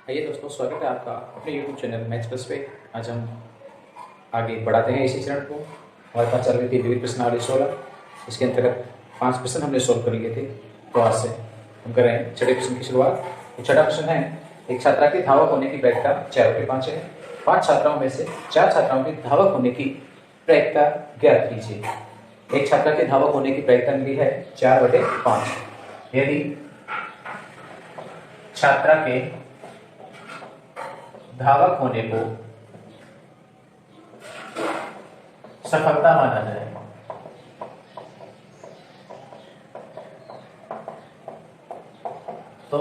आइए दोस्तों, स्वागत है आपका अपने YouTube चैनल मैथ्स प्लस पे। आज हम आगे बढ़ाते हैं इसी चरण को। हमारे पास चल रही थी विविध प्रश्नावली 16। इसके अंतर्गत 5 प्रश्न हमने सोल्व कर लिए थे। तो आज से हम कर रहे हैं छठे प्रश्न की शुरुआत। तो छठा प्रश्न है, एक छात्रा की धावक होने की प्रायिकता 4/5 है। 5 छात्राओं में से 4 छात्राओं की धावक होने की प्रायिकता ज्ञात कीजिए। एक छात्रा के धावक होने की प्रायिकता मिली है 4/5। यदि छात्रा के धावक होने को सफलता माना जाए तो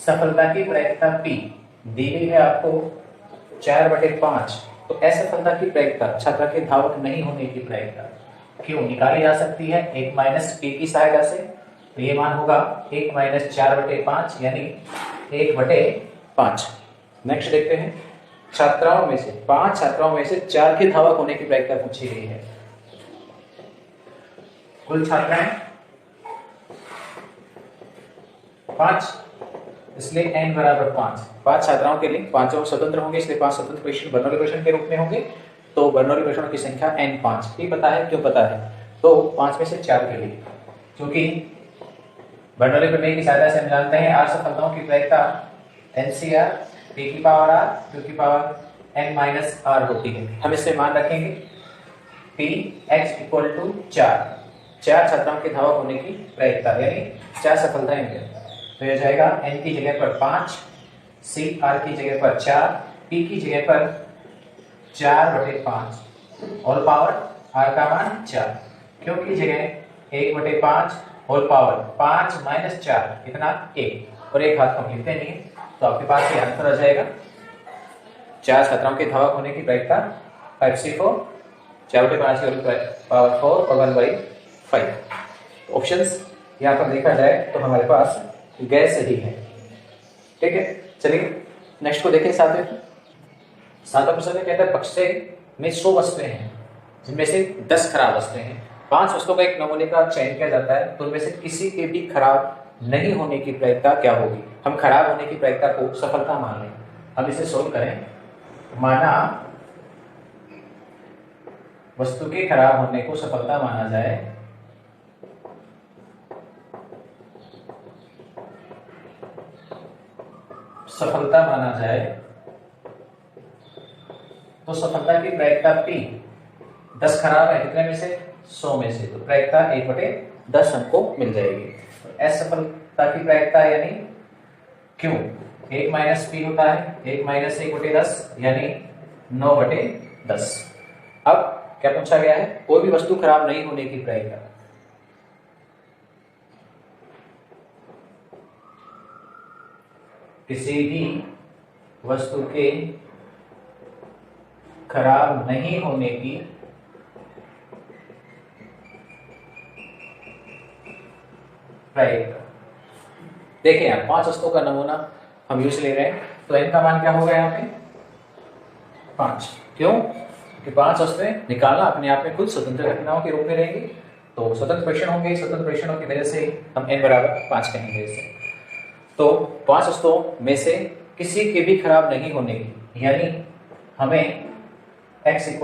सफलता की प्रायिकता P दी गई है आपको 4/5। तो असफलता की प्रायिकता, छात्रा के धावक नहीं होने की प्रायिकता क्यों निकाली जा सकती है 1 - P की सहायता से। तो ये मान होगा 1 - 4/5 यानी 1/5। नेक्स्ट देखते हैं, छात्राओं में से 5 छात्राओं में से 4 के धावक होने की प्रायिकता पूछी गई है। कुल छात्राएं 5, इसलिए n बराबर 5। 5 छात्राओं के लिए 5 स्वतंत्र होंगे, इसलिए 5 स्वतंत्र प्रश्न बर्नौली प्रश्न के रूप में होंगे। तो बर्नौली प्रश्नों की संख्या n5 ही पता है। क्यों पता है? तो 5 में से 4 के लिए, क्योंकि बर्नौली प्रमेय की सहायता से हम जानते हैं r सफलताओं की प्रायिकता NCR p की पावर r q की पावर n माइनस r होती है। हम इससे मान रखेंगे p x = 4 छात्राओं के धावक होने की प्रायिकता यानी 4 सफलताएं मिलेंगी। तो यह जाएगा n की जगह पर 5, c r की जगह पर 4, p की जगह पर 4/5 होल पावर r का मान 4, q की जगह 1/5 होल पावर 5 - 4 कितना 1, और एक हाथ हम लिखते नहीं है। तो आपके पास ये आंसर आ जाएगा 4 छात्राओं के धावक होने की प्रायिकता 5c4, 4/5 की पावर 4 और 1/5। ऑप्शंस यहाँ पर देखा जाए तो हमारे पास गैर सही है। ठीक है, चलिए नेक्स्ट को देखें। सातवां प्रश्न में कहता है, बक्से में 100 वस्तुएं हैं जिनमें से 10 खराब वस्तुएं हैं। 5 वस्तुओं का एक नमूने का चयन किया जाता है, तो उनमें से किसी के भी खराब नहीं होने की प्रायिकता क्या होगी। हम खराब होने की प्रायिकता को सफलता मान लें। हम इसे सोल्व करें। माना वस्तु के खराब होने को सफलता माना जाए तो सफलता की प्रायिकता P 10 खराब है कितने में से 100 में से, तो प्रायिकता 1/10 हमको मिल जाएगी। असफलता की प्रायिकता यानी Q 1 - P होता है, 1 - 1/10 यानी 9/10। अब क्या पूछा गया है? कोई भी वस्तु खराब नहीं होने की प्रायिकता। किसी भी वस्तु के खराब नहीं होने की प्रायिकता। देखिए यहाँ 5 वस्तुओं का नमूना हम यूज ले रहे हैं, तो n का मान क्या होगा यहाँ पे 5। क्यों? क्योंकि 5 वस्तुएं निकालना अपने आप में खुद स्वतंत्र घटनाओं के रूप में रहेंगी। तो स्वतंत्र प्रश्न होंगे, स्वतंत्र प्रश्नों की वजह से हम n बराबर 5 कहेंगे इसे। तो 5 वस्तुओं में से किसी के भी खराब नहीं होने की, यानी हमें x =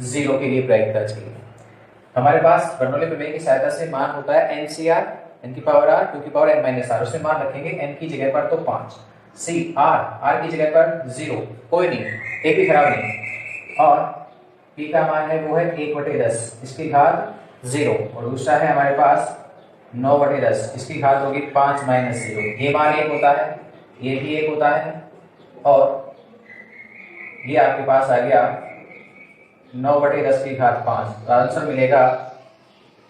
0 के लिए प्रायिकता चाहिए। हमारे पास बर्नौली प्रमेय की सहायता से मान होता है NCR n की पावर r q की पावर n - r। उसमें मान रखेंगे n की जगह पर तो 5, c r की जगह पर 0, कोई नहीं, एक भी खराब नहीं, और p का मान है वो है 1/10 इसकी घात 0, और दूसरा है हमारे पास 9/10 इसकी घात होगी 5 - 0। ये मान 1 होता है, ये भी 1 होता है, और ये आपके पास आ गया 9/10 की घात 5। तो आंसर मिलेगा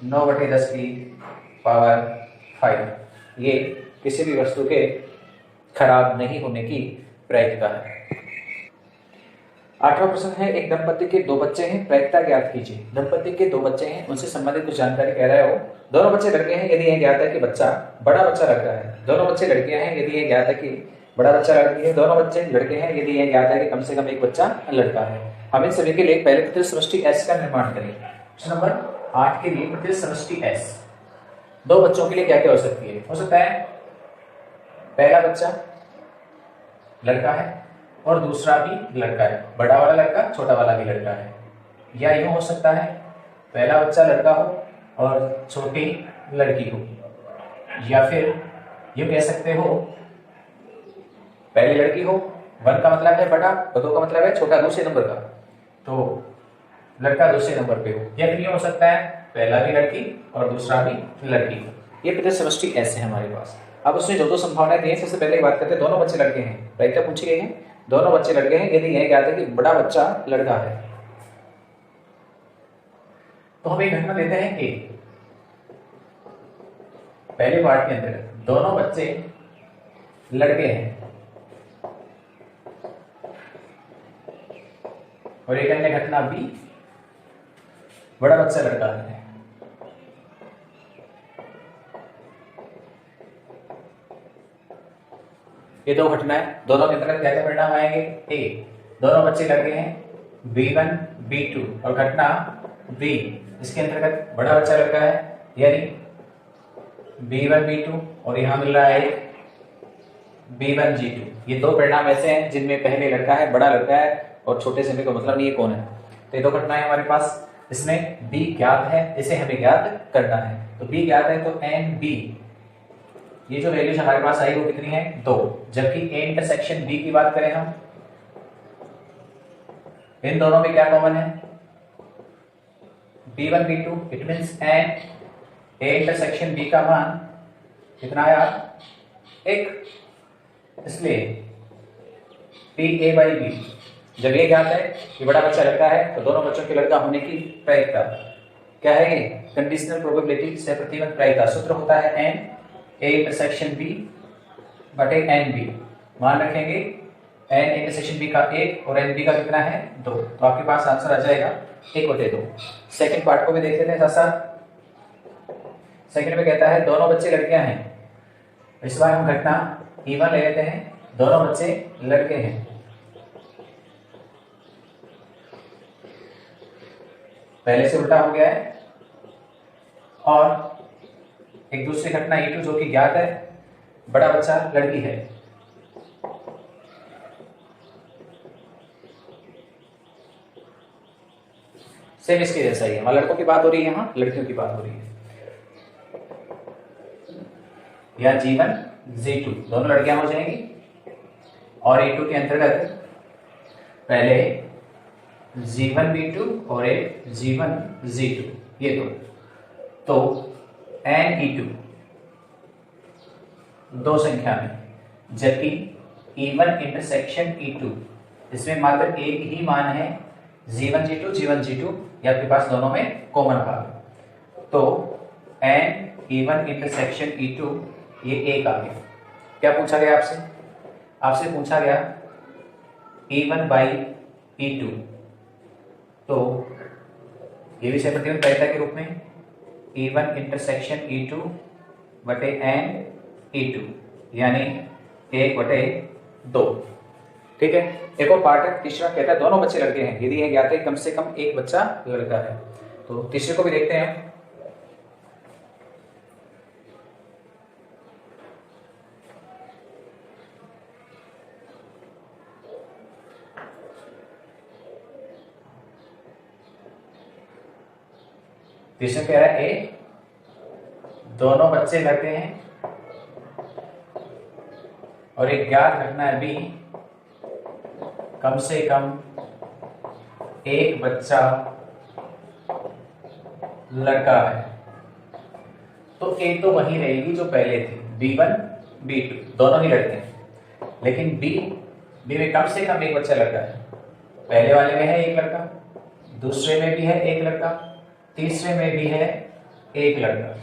9/10 की पावर 5। ये किसी भी वस्तु के खराब नहीं होने की प्रायिकता है। 8वां प्रश्न है, एक दंपति के 2 बच्चे हैं, प्रायिकता ज्ञात कीजिए। दंपति के 2 बच्चे हैं, उनसे संबंधित कुछ जानकारी कह रहे हो। दोनों बच्चे लड़के हैं यदि यह ज्ञात है कि बड़ा बच्चा लड़का है। दोनों बच्चे लड़कियां हैं यदि यह ज्ञात है कि बड़ा बच्चा लड़की है। दोनों बच्चे लड़के हैं यदि यह ज्ञात है कि कम से कम एक बच्चा लड़का है। हम इन सभी के लिए पहले प्रतिनिधि समष्टि S का निर्माण करें। प्रश्न नंबर 8 के लिए प्रतिनिधि समष्टि S 2 बच्चों के लिए क्या क्या हो सकती है? हो सकता है पहला बच्चा लड़का है और दूसरा भी लड़का है, बड़ा वाला लड़का छोटा वाला भी लड़का है। या यूं हो सकता है पहला बच्चा लड़का हो और छोटी लड़की हो, या फिर यूं कह सकते हो पहली लड़की हो, 1 का मतलब है बड़ा और 2 का मतलब है छोटा, दूसरे नंबर का, तो लड़का दूसरे नंबर पे हो। या फिर यूं हो सकता है पहला भी लड़की और दूसरा भी लड़की हो। ये प्रत्येक समष्टि ऐसे है हमारे पास। अब उसने जो संभावनाएं दी है, सबसे पहले बात करते हैं दोनों बच्चे लड़के हैं। प्रायिकता पूछी गई है, दोनों बच्चे लड़के हैं, यदि यह ज्ञात है कि बड़ा बच्चा लड़का है, तो हम एक घटना देते हैं कि पहले पार्ट के अंदर दोनों बच्चे लड़के हैं और एक अन्य घटना भी बड़ा बच्चा लड़का है। ये दो घटनाएं, दोनों के अंतर्गत क्या क्या परिणाम आएंगे? ए, दोनों बच्चे लड़के हैं B1 B2 और घटना B, इसके अंतर्गत बड़ा बच्चा लड़का है यानी B1 B2 और यहां मिल रहा है B1 G2। ये दो परिणाम ऐसे हैं जिनमें पहले लड़का है, बड़ा लड़का है और छोटे से का मतलब नहीं है कौन है। तो ये दो घटनाएं हमारे पास, इसमें B ज्ञात है, इसे हमें ज्ञात करना है। तो B ज्ञात है तो NB, ये जो वैल्यूज हमारे पास आई वो कितनी है? 2। जबकि A इंटरसेक्शन B की बात करें हम, इन दोनों में क्या कॉमन है? B1 B2, it means N A intersection B का मान कितना आया? 1। इसलिए PA/B, जब ये ज्ञात है कि बड़ा बच्चा लड़का है तो दोनों बच्चों के लड़का होने की प्रायिकता क्या है? ये कंडीशनल प्रोबेबिलिटी से प्रतिबंध प्रायिकता सूत्र होता है N A इंटरसेक्शन B बटे NB। मान रखेंगे N इंटरसेक्शन B का 1 और NB का कितना है? 2। तो आपके पास आंसर आ जाएगा 1/2। सेकंड पार्ट को भी देख लेते हैं साथ साथ। सेकंड में कहता है दोनों बच्चे लड़कियां हैं, इस बार हम घटना E1 ले लेते हैं, दोनों बच्चे लड़के हैं। पहले से उल्टा हो गया है और एक दूसरी घटना E2 जो कि ज्ञात है, बड़ा बच्चा लड़की है। सेम इसके जैसा ही है, वहां लड़कों की बात हो रही है, यहां लड़कियों की बात हो रही है। यह G1 G2 दोनों लड़कियां हो जाएंगी और E2 के अंतर्गत पहले G1 B2 और एक G1 G2, ये दो। तो N E2 दो संख्या में, जबकि E1 इंटरसेक्शन E2 इसमें मात्र एक ही मान है G1 G2 G1 G2, ये आपके पास दोनों में कॉमन भाग। तो N E1 इंटरसेक्शन E2 ये 1 आ गया। क्या पूछा गया आपसे? आपसे पूछा गया E1/E2, तो ये विषय प्रतिबंध प्रायिकता के रूप में E1 इंटरसेक्शन E2 बटे N E2 यानी 1/2। ठीक है। एक और पार्ट है तीसरा, कहता है दोनों बच्चे लड़के हैं यदि यह ज्ञात है कम से कम एक बच्चा लड़का है। तो तीसरे को भी देखते हैं। तीसरा कह रहा है ए, दोनों बच्चे लड़के हैं और एक ज्ञात घटना है बी, कम से कम एक बच्चा लड़का है। तो ए तो वही रहेगी जो पहले थी, B1 B2 दोनों ही लड़के हैं, लेकिन बी में कम से कम एक बच्चा लड़का है। पहले वाले में है एक लड़का, दूसरे में भी है एक लड़का, तीसरे में भी है एक लड़का।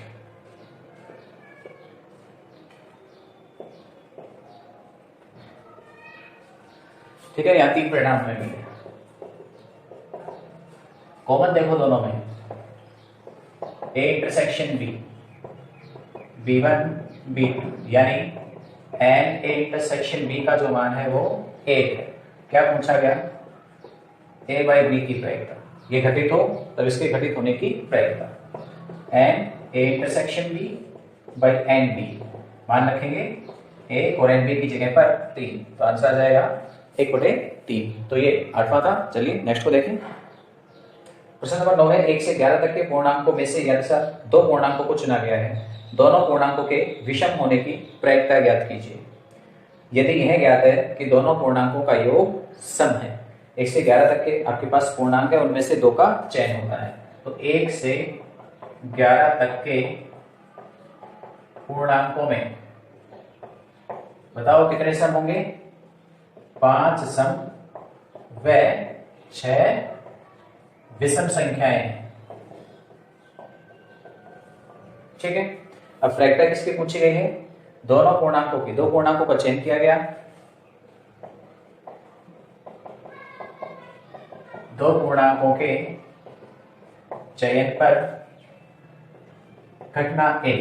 ठीक है, यहां 3 परिणाम हमें मिले। कॉमन देखो दोनों में, A intersection B B1 B2 यानी N A इंटरसेक्शन B का जो मान है वो 1 है। क्या पूछा गया? A/B की प्रायिकता, ये घटित हो तब इसके घटित होने की प्रायिकता N A intersection B by NB। मान रखेंगे 1 और एन बी की जगह पर 3, तो आंसर आ जाएगा 1/3। तो ये 8वां था। चलिए नेक्स्ट को देखें। प्रश्न नंबर 9 है 1 से 11 तक के पूर्णांकों में से यदि दो पूर्णांकों को चुना गया है, दोनों पूर्णांकों के विषम होने की प्रायिकता ज्ञात कीजिए। यदि यह ज्ञात है कि दोनों पूर्णांकों का योग सम है, 1 से 11 तक के आपके पास पूर्णांक है, उनमें से 2 का चयन होता है। तो 1 से 11 तक के पूर्णांकों में बताओ कितने सम होंगे? 5 सम व 6 विषम संख्याएं हैं। ठीक है। अब प्रायिकता किसकी पूछी गई है? दोनों पूर्णांकों की। दो पूर्णांकों का चयन किया गया, दो पूर्णांकों के चयन पर घटना ए,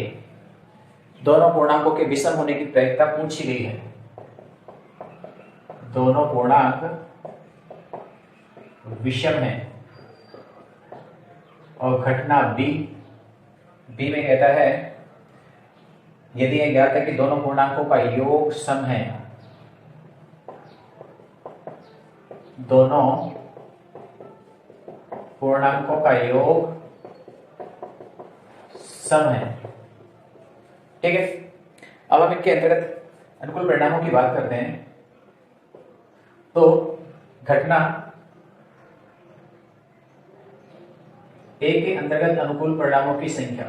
दोनों पूर्णांकों के विषम होने की प्रायिकता पूछी गई है। दोनों पूर्णांक विषम है और घटना बी में कहता है यदि यह ज्ञात है कि दोनों पूर्णांकों का योग सम है, दोनों पूर्णांकों का योग सम है। ठीक है। अब हम इनके अंतर्गत अनुकूल परिणामों की बात करते हैं। तो घटना ए के अंतर्गत अनुकूल परिणामों की संख्या,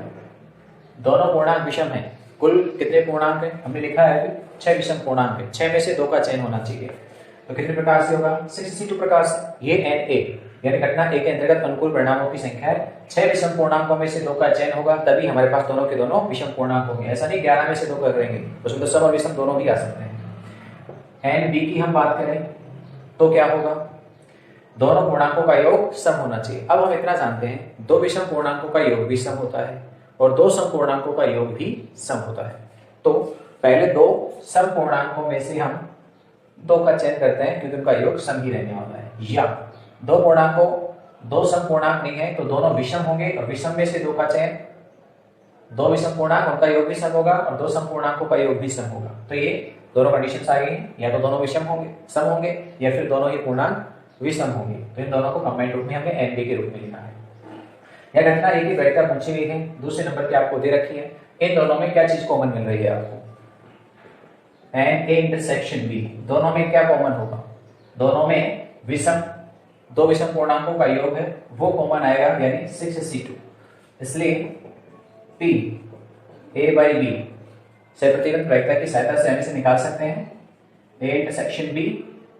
दोनों पूर्णांक विषम है। कुल कितने पूर्णांक है? हमने लिखा है 6 विषम पूर्णांक है, 6 में से 2 का चयन होना चाहिए। तो कितने प्रकार से होगा? 62 प्रकार से। ये एन ए यानी घटना ए के अंतर्गत अनुकूल परिणामों की संख्या है। 6 विषम पूर्णांकों में से 2 का चयन होगा, तभी हमारे पास दोनों के दोनों विषम पूर्णांक होंगे। ऐसा नहीं 11 में से 2 कर करेंगे, उसमें तो सम और विषम दोनों भी आ सकते हैं। एन बी की हम बात करें तो क्या होगा? दोनों पूर्णांकों का योग सम होना चाहिए। अब हम इतना जानते हैं, दो विषम पूर्णांकों का योग भी सम होता है और दो सम पूर्णांकों का योग भी सम होता है। तो पहले दो सम पूर्णांकों में से हम 2 का चयन करते हैं क्योंकि उनका योग सम ही रहने वाला है। या दो सम पूर्णांक नहीं है तो दोनों विषम होंगे और विषम में से 2 का चयन, दो विषम पूर्णांक उनका योग भी सम होगा और दो सम पूर्णांकों का योग भी सम होगा। तो ये दोनों कंडीशंस आ गई हैं, या तो दोनों विषम होंगे, सम होंगे, या फिर दोनों ही पूर्णांक विषम होंगे। तो इन दोनों को कंबाइंड रूप में हमने एनबी के रूप में लिखा है। यह घटना ए की प्रायिकता पूछी गई है, दूसरे नंबर पे आपको दे रखी है। इन दोनों में क्या चीज कॉमन मिल रही है आपको? एन ए इंटरसेक्शन बी, दोनों में क्या कॉमन होगा? दोनों में विषम, दो विषम पूर्णांकों का योग है, वो कॉमन आएगा, यानी 6c2। इसलिए P A by B से प्रतिबंध प्रायिकता की सहायता से हम इसे निकाल सकते हैं। A इंटरसेक्शन B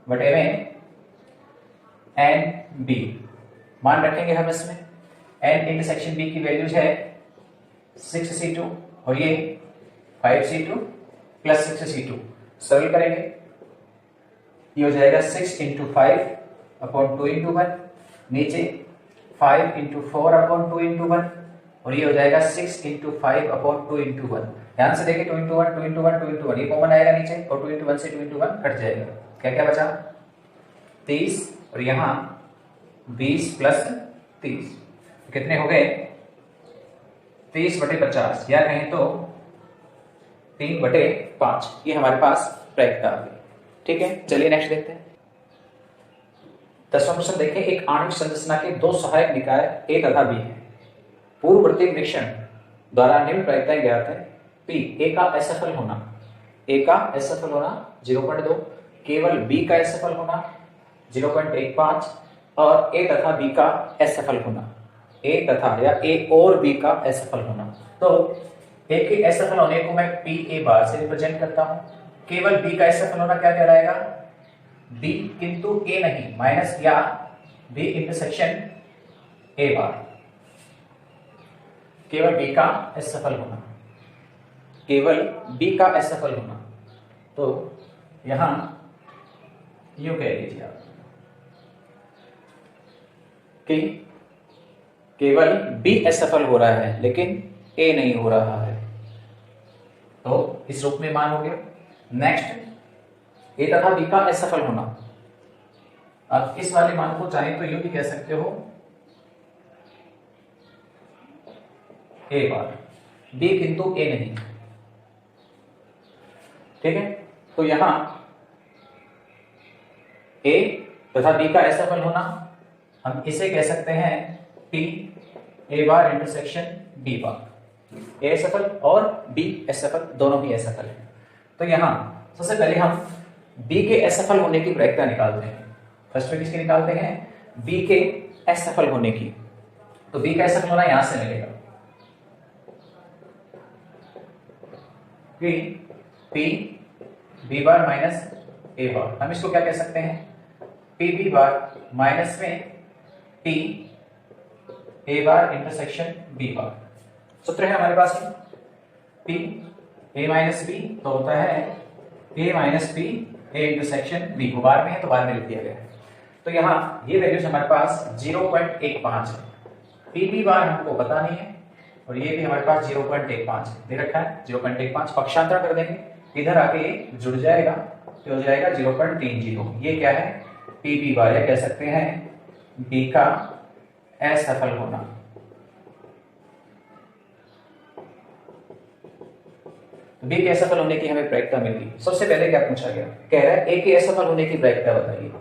बटे में एन बी मान रखेंगे हम इसमें। एन इंटरसेक्शन बी की वैल्यूज है 6c2 और ये 5c2 प्लस 6c2। सरल करेंगे, ये हो जाएगा 6 × 5 अपॉन 2 × 1, नीचे 5 × 4 अपॉन 2 × 1 और ये हो जाएगा 6 × 5 अपॉन 2 × 1। ध्यान से देखिए 2 × 1 2 × 1 2 × 1 ये कॉमन आएगा नीचे और 2 × 1 से 2 × 1 कट जाएगा। क्या क्या बचा? 30 और यहाँ 20 प्लस 30 कितने हो गए? 30/50 या कहें तो 3/5। ये हमारे पास प्रायिकता आ गई। ठीक है, चलिए नेक्स्ट देखते हैं। 10वां प्रश्न देखिए। एक आणविक संरचना के दो सहायक निकाय ए तथा बी है। पूर्ववर्ती निरीक्षण द्वारा निम्न प्रायिकताएं ज्ञात है। पी ए का असफल होना, ए का असफल होना 0.2, केवल बी का असफल होना 0.15 और ए तथा बी का असफल होना, ए तथा या ए और बी का असफल होना। तो ए के असफल होने को मैं पी ए बार से रिप्रेजेंट करता हूं। केवल बी का असफल होना क्या कहलाएगा? बी किंतु ए नहीं, माइनस या बी इंटरसेक्शन ए बार। केवल बी का असफल होना, केवल बी का असफल होना। तो यहां यूं कह लीजिए आप कि केवल बी असफल हो रहा है लेकिन ए नहीं हो रहा है, तो इस रूप में मान हो गया। नेक्स्ट ए तथा बी का असफल होना। अब इस वाले मान को चाहे तो यूं भी कह सकते हो ए बार, बी किंतु ए नहीं। ठीक है, तो यहां ए तथा बी का एसएफएल होना, हम इसे कह सकते हैं P A bar intersection B bar. A SFL और बी एसएफएल दोनों ही एसएफएल है। तो यहां सबसे पहले हम बी के एसएफएल होने की प्रायिकता निकालते हैं। फर्स्ट में किसकी निकालते हैं? बी के एसएफएल होने की। तो बी का एसएफएल होना यहां से मिलेगा P B bar minus A bar. हम इसको क्या कह सकते हैं? पी बी बार माइनस में P A bar intersection B bar. सूत्र है हमारे पास पी ए माइनस बी, तो होता है A minus P A intersection B. को बार में है तो बार में लिख दिया गया है। तो यहाँ ये वैल्यूज हमारे पास 0.15 है। पी बी बार हमको पता नहीं है और ये भी हमारे पास 0.15 दे रखा है। 0.15 पक्षांतर कर देंगे, इधर आके जुड़ जाएगा तो हो जाएगा 0.30। ये क्या है? पी बी बार, या कह सकते हैं बी का असफल होना। बी के असफल होने की हमें प्रायिकता मिल गई। सबसे पहले क्या पूछा गया? कह रहा है ए के असफल होने की प्रायिकता बताइए।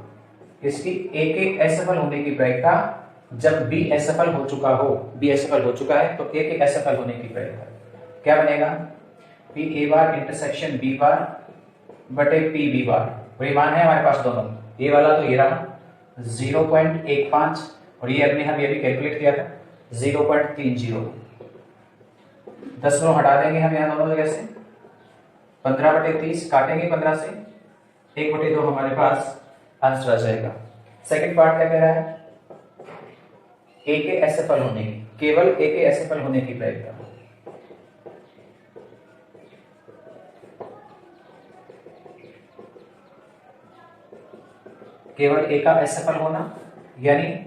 इसकी ए के असफल होने की प्रायिकता जब बी असफल हो चुका हो, बी असफल हो चुका है तो ए के असफल होने की प्रायिकता क्या बनेगा? P A bar intersection B bar बटे पी बी बार। वही मान है हमारे पास दोनों, ए वाला तो ये रहा 0.15 और ये हमने हम ये भी कैलकुलेट किया था 0.30। दशमलव हटा देंगे हम यहाँ दोनों जगह से, 15/30 काटेंगे 15 से, 1/2 हमारे पास आंसर आ जाएगा। सेकंड पार्ट क्या कह रहा है? ए के एसएफएल होने की, केवल ए के एसएफएल होने की प्रायिकता। केवल ए का एसएफएल होना, यानी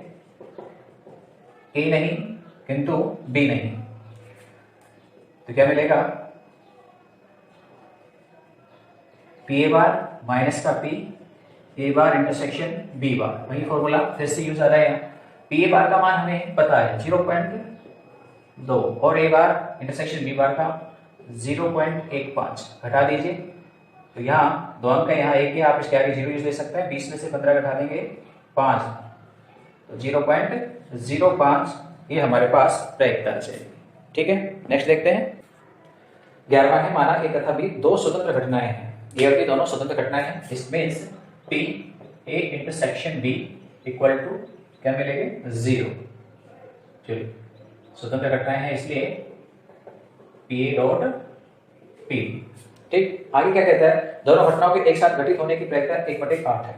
ए नहीं किंतु बी नहीं, तो क्या मिलेगा? पी ए बार माइनस का P A bar intersection B bar. वही फॉर्मूला फिर से यूज आ रहा है। पी ए बार का मान हमें पता है 0.2 और ए बार इंटरसेक्शन बी बार का 0.15। घटा दीजिए तो यहाँ 2 अंक है, यहाँ 1 है, आप इसके आगे 0 यूज ले सकते हैं। 20 में से 15 घटा देंगे 5, तो 0.05 ये हमारे पास प्रायिकता है। ठीक है, नेक्स्ट देखते हैं। 11वां है, माना ए तथा बी दो स्वतंत्र घटनाएं हैं। ए और बी दोनों स्वतंत्र घटनाएं हैं। इसमें P A intersection B equal to क्या मिलेगा? 0। चलिए, स्वतंत्र घटनाएं हैं इसलिए पी ए डॉट पी। ठीक, आगे क्या कहता है? दोनों घटनाओं के एक साथ घटित होने की प्रायिकता 1/8 है।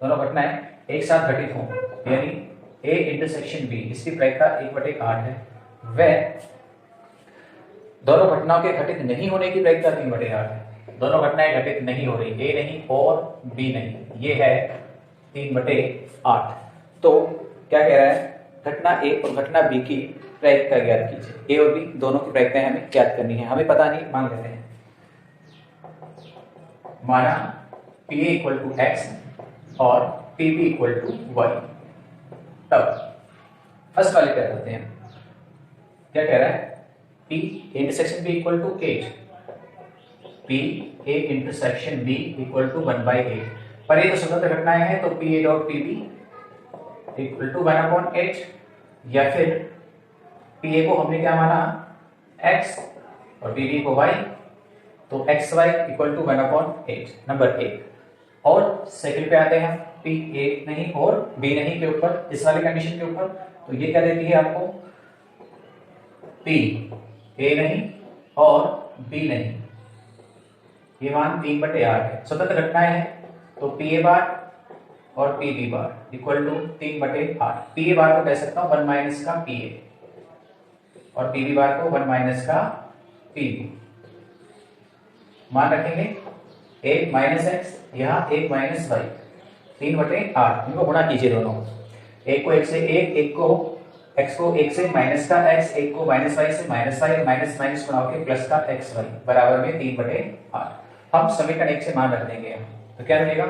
दोनों घटनाएं एक साथ घटित हों यानी ए इंटरसेक्शन बी, इसकी प्रायिकता 1/8 है। वह दोनों घटनाओं के घटित नहीं होने की प्रायिकता 3/8 है। दोनों घटनाएं घटित नहीं हो रही, ए नहीं और बी नहीं, ये है 3/8। तो क्या कह रहा है? घटना ए और घटना बी की प्रायिकता ज्ञात कीजिए। ए और बी दोनों की प्रायिकताएं हमें ज्ञात करनी है, हमें पता नहीं, मान लेते हैं। माना P A equal to X और P B equal to Y. तब फर्स्ट वाले क्या करते हैं? क्या कह रहा है? P intersection B equal to 8, P A intersection B equal to 1/8। पर ये तो स्वतंत्र घटनाएं हैं, तो P A dot P B equal to 1/8, या फिर पी ए को हमने क्या माना? x और पी बी को y, तो X Y equal to 1/8 number 1। और सेकंड पे आते हैं, पी ए नहीं और बी नहीं के ऊपर, इस वाले कंडीशन के ऊपर, तो ये क्या देती है आपको? पी ए नहीं और बी नहीं, ये मान 3/8 है। स्वतंत्र घटनाएं हैं तो पी ए बार और P B bar equal to 3/8। P A bar को कह सकता हूं 1 माइनस का पी ए और पी बी बार को 1 माइनस का पी बी। मान रखेंगे 1 माइनस एक्स, यहाँ 1 माइनस वाई, 3/8। इनको गुणा कीजिए दोनों, एक को 1 से 1, एक को x को 1 से माइनस का x, एक को माइनस वाई से माइनस वाई, माइनस माइनस गुणा के प्लस का एक्स वाई बराबर में 3/8। हम समीकरण 1 से मान रख देंगे, तो क्या मिलेगा?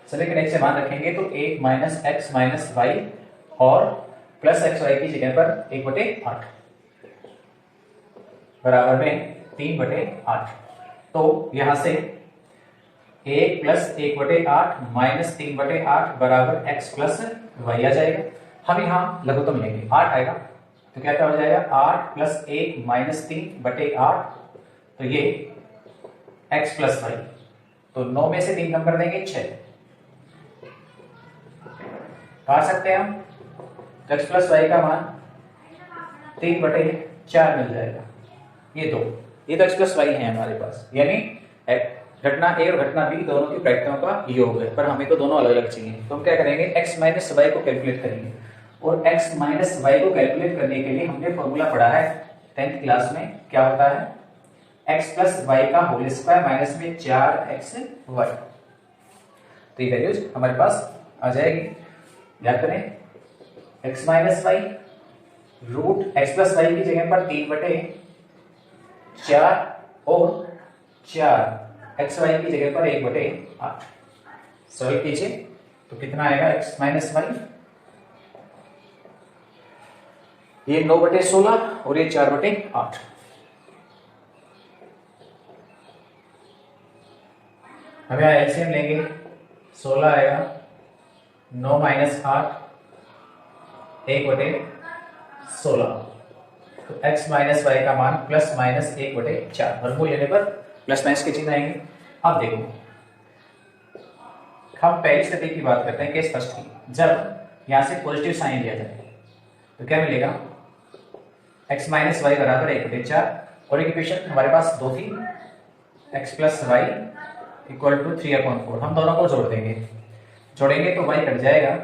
समीकरण 1 से मान रखेंगे तो 1 माइनस एक्स माइनस वाई और प्लस एक्स वाई की जगह पर 1/8 बराबर में 3/8। तो यहां से 1 प्लस 1/8 माइनस 3/8 बराबर x प्लस वाई आ जाएगा। हम यहाँ लघुत्तम लेंगे, 8 आएगा तो क्या हो जाएगा 8 प्लस 1 माइनस 3/8, तो ये x प्लस वाई। तो 9 में से 3 कम कर देंगे 6, काट सकते हैं हम, तो x प्लस वाई का मान 3/4 मिल जाएगा। ये तो x प्लस वाई है हमारे पास, यानी घटना ए और घटना बी दोनों की प्रायिकताओं का योग है, पर हमें तो दोनों अलग अलग चाहिए। तो हम क्या करेंगे, x माइनस वाई को कैलकुलेट करेंगे, और x माइनस वाई को कैलकुलेट करने के लिए हमने फॉर्मूला पढ़ा है 10th क्लास में। क्या होता है, x प्लस वाई का होल स्क्वायर माइनस में 4x वाई। तो ये वैल्यूज हमारे पास आ जाएगी। याद करें, x minus Y root x plus Y की जगह पर 3/4 और 4 एक्स वाई की जगह पर 1/8 सॉल्व कीजिए तो कितना आएगा x माइनस वाई, ये 9/16 और ये 4/8। अब यहाँ एलसीएम लेंगे, 16 आएगा, 9 माइनस 8 1/16, तो x माइनस वाई का मान प्लस माइनस 1/4, वर्गमूल लेने पर प्लस माइनस के चिन्ह आएंगे। अब देखो, हम पहली स्थिति की बात करते हैं, केस फर्स्ट की। जब यहां से पॉजिटिव साइन लिया जाए तो क्या मिलेगा, x माइनस वाई बराबर 1/4, और इक्वेशन हमारे पास दो थी, x plus Y equal to 3/4। हम दोनों को जोड़ देंगे, जोड़ेंगे तो y कट जाएगा,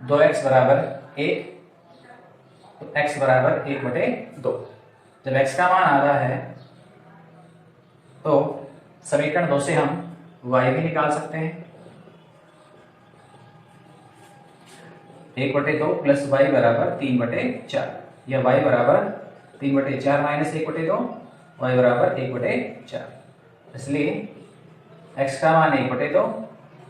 2x बराबर 1, तो x बराबर 1/2। जब x का मान आधा है तो समीकरण 2 से हम y भी निकाल सकते हैं, 1/2 प्लस y बराबर 3/4, या y बराबर 3/4 माइनस 1/2, y बराबर 1/4। इसलिए x का मान 1/2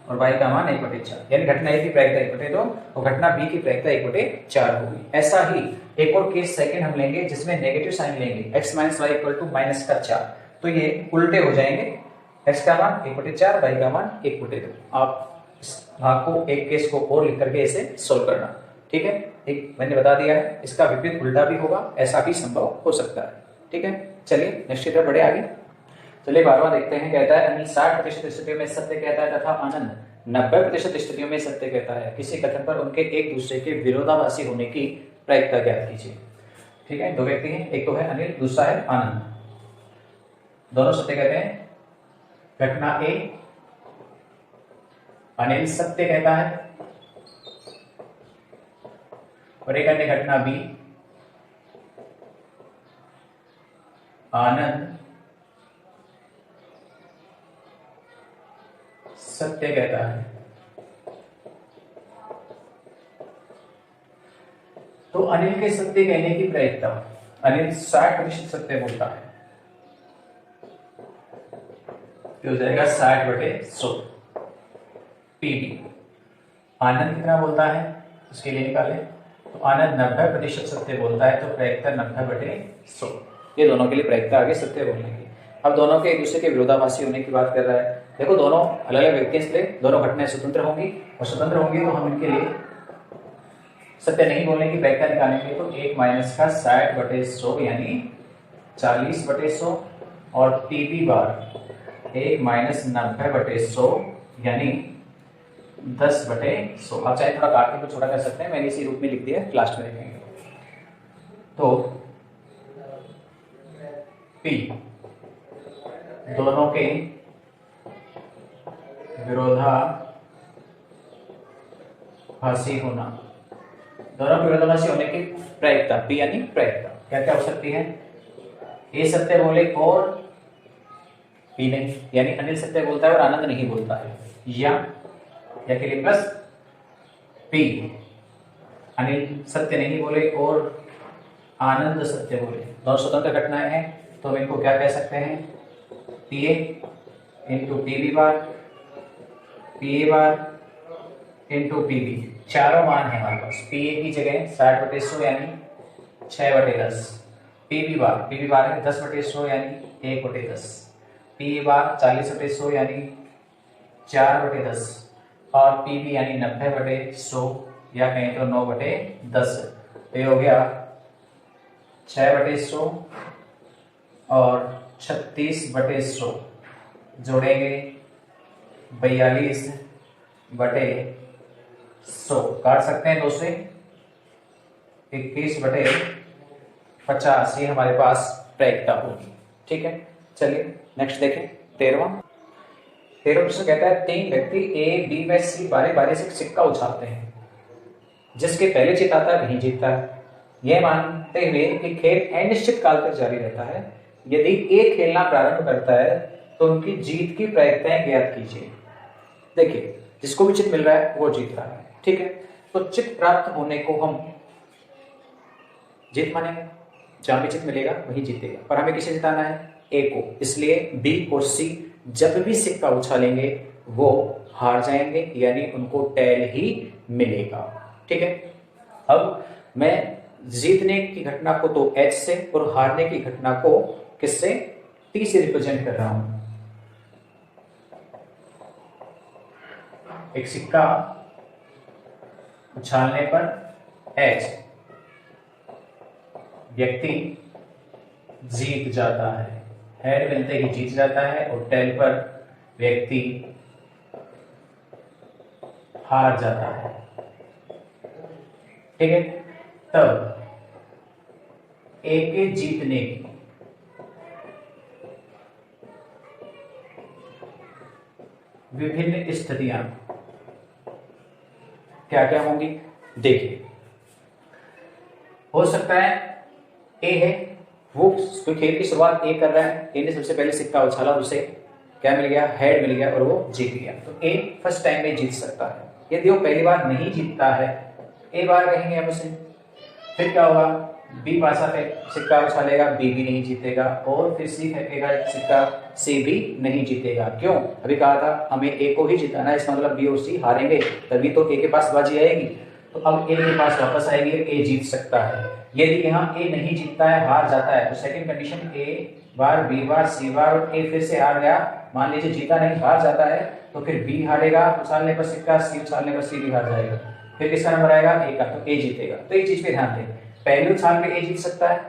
और y का मान 1/4, यानी घटना A की प्रायिकता 1/2 और घटना B की प्रायिकता 1/4 होगी। ऐसा ही एक और केस सेकंड हम लेंगे जिसमें नेगेटिव साइन लेंगे, x minus Y equal to minus का 4, तो ये उल्टे हो जाएंगे, x का मान 1/4, y का मान 1/2। आप इस भाग को, एक केस को और लिख करके इसे सोल्व करना, ठीक है। एक मैंने बता दिया है, इसका विपरीत उल्टा भी होगा, ऐसा भी संभव हो सकता है, ठीक है। चलिए नेक्स्ट चित्र बढ़े आगे। चलिए 12वां देखते हैं। कहता है अनिल 60% स्थितियों में सत्य कहता है तथा आनंद 90% स्थितियों में सत्य कहता है। किसी कथन पर उनके एक दूसरे के विरोधाभासी होने की प्रायिकता ज्ञात कीजिए। ठीक है, दो व्यक्ति हैं, एक तो है अनिल, दूसरा है आनंद। दोनों सत्य कहते हैं। घटना ए, अनिल सत्य कहता है, और एक अन्य घटना बी, आनंद सत्य कहता है। तो अनिल के सत्य कहने की प्रायिकता, अनिल 60% सत्य बोलता है, हो जाएगा 60/100 पीडी। आनंद कितना बोलता है उसके लिए निकाले, तो आनंद 90% सत्य बोलता है, तो प्रायिकता 90/100। ये दोनों के लिए प्रायिकता आगे सत्य बोलने की। अब दोनों के एक दूसरे के विरोधाभासी होने की बात कर रहा है। देखो दोनों अलग अलग व्यक्ति, इसलिए दोनों घटनाएं स्वतंत्र होंगी, और स्वतंत्र होंगी तो हम इनके लिए सत्य नहीं बोलने की प्रायिकता निकालेंगे। तो 1 माइनस का 60/100 यानी 40/100, और पीबी बार 1 माइनस 90/100 यानी 10/100। आप चाहे थोड़ा काटने को छोटा कर सकते हैं, मैंने इसी रूप में लिख दिया, लास्ट में लिखेंगे। तो पी दोनों के विरोधाभासी होना, दोनों के विरोधाभासी होने की प्रायिकता, पी यानी प्रायिकता क्या क्या हो सकती है। ए सत्य बोले और पी नहीं, यानी अनिल सत्य बोलता है और आनंद नहीं बोलता है, या के लिए प्लस पी अनिल सत्य नहीं बोले और आनंद सत्य बोले, दोनों स्वतंत्र घटनाएं हैं, तो हम इनको क्या कह सकते हैं, P A into PB bar, P A bar into PB. चारों मान है हमारे पास। पी ए की जगह 60/100 यानी 6/10, पीबी बार है 10/100 यानी 1/10, पी बार 40/100 यानी 4/10 और पी बी यानी 90/100 या कहें तो 9/10। तो ये हो गया 6/100 और 36/100 जोड़ेंगे 42/100 काट सकते हैं 2 से 21/50 ये हमारे पास प्रायिकता होगी। ठीक है, चलिए नेक्स्ट देखें 13वां प्रश्न कहता है 3 व्यक्ति ए बी व सी बारी बारी से सिक्का उछालते हैं, जिसके पहले जीत आता है वही जीतता है। यह मानते हुए कि खेल अनिश्चित काल तक जारी रहता है, यदि ए खेलना प्रारंभ करता है तो उनकी जीत की प्रायिकताएं ज्ञात कीजिए। देखिए जिसको भी चित मिल रहा है वो जीत रहा है। ठीक है, तो चित प्राप्त होने को हम जीत मानेंगे, जहां भी चित मिलेगा वही जीतेगा, पर हमें किसे जिताना है? ए को। इसलिए बी और सी जब भी सिक्का उछालेंगे वो हार जाएंगे, यानी उनको टेल ही मिलेगा। ठीक है, अब मैं जीतने की घटना को तो एच से और हारने की घटना को किससे? टी से रिप्रेजेंट कर रहा हूं। एक सिक्का उछालने पर एच व्यक्ति जीत जाता है, हेड मिलते ही जीत जाता है, और टेल पर व्यक्ति हार जाता है। ठीक है, तब ए के जीतने की विभिन्न स्थितियां क्या क्या होंगी? देखिए, हो सकता है ए है वो खेल की शुरुआत ए कर रहा है, ए ने सबसे पहले सिक्का उछाला, उसे क्या मिल गया? हेड मिल गया और वो जीत गया। तो ए फर्स्ट टाइम में जीत सकता है। यदि वो पहली बार नहीं जीतता है, ए बार कहेंगे हम उसे, फिर क्या होगा? बी पासा पे सिक्का उछालेगा, बी भी नहीं जीतेगा, और फिर सी फेंकेगा सिक्का, सी भी नहीं जीतेगा। क्यों? अभी कहा था हमें ए को ही जिताना है, इसका मतलब बी और सी हारेंगे, तभी तो ए के पास बाजी आएगी। तो अब ए के पास वापस आएगी, ए जीत सकता है। यदि यहाँ ए नहीं जीतता है, हार जाता है, तो सेकंड कंडीशन ए बार, बी बार, सी बार, और ए फिर से हार गया, मान लीजिए जीता नहीं, हार जाता है, तो फिर बी हारेगा उछालने पर सिक्का, सी उछालने पर सी भी हार जाएगा। फिर किसका नंबर आएगा? ए का, तो ए जीतेगा। तो एक चीज पे ध्यान दें, पहले उछाल पे ए जीत सकता है,